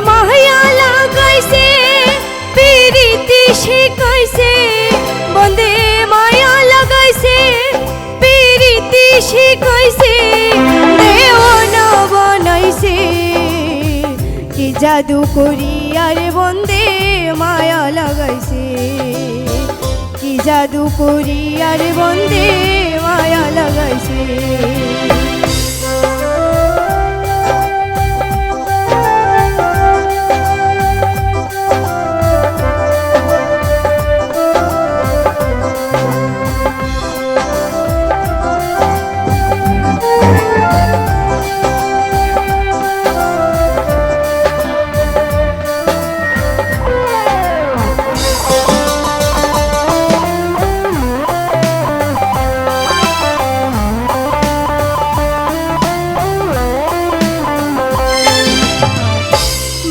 মায়া লাগাইছে পিরিতি শিখাইছে বন্দে মায়া লাগাইছে পিরিতি শিখাইছে দেওয়ানা বানাইছে কি জাদু করি আরে বন্দে মায়া লাগাইছে কি জাদু করি আরে বন্দে মায়া লাগাইছে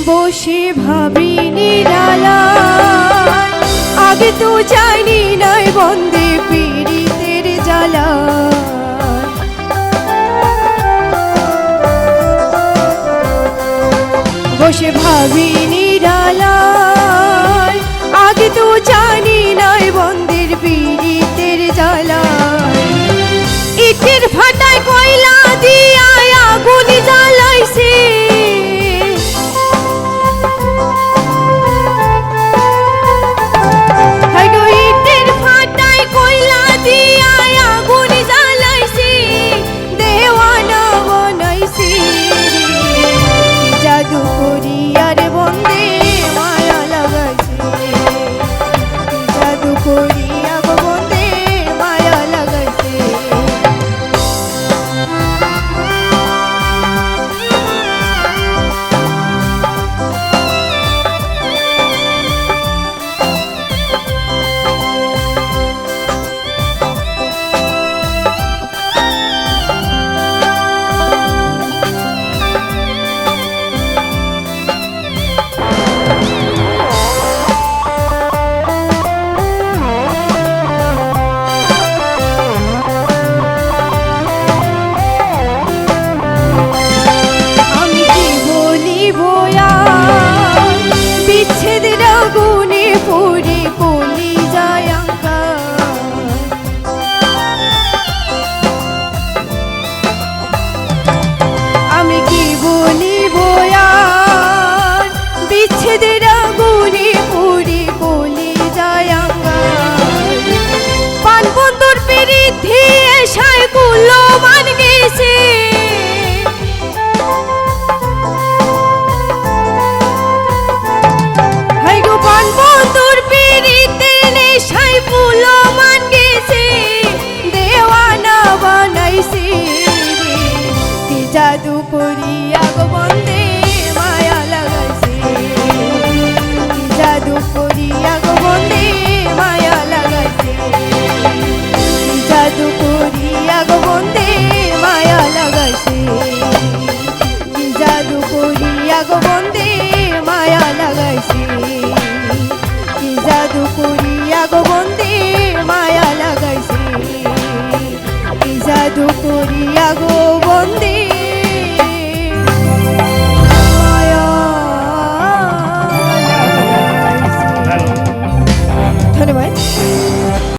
বসে ভাবি নিরালায় আগে তো জানি নাই বন্দে পীড়িতের জ্বালা বসে ভাবি নিরালায় আগে তো জানি নাই বন্দের পীড়িতের জ্বালা ইটের ভাটায় কয়লা দিয়া আগুন জ্বালাইছে জাদু করি আরে বন্দে মায়া লাগাইছে জাদু করি আগো বন্দে মায়া লাগাইছে বিচ্ছেদের আগুনে পুড়ে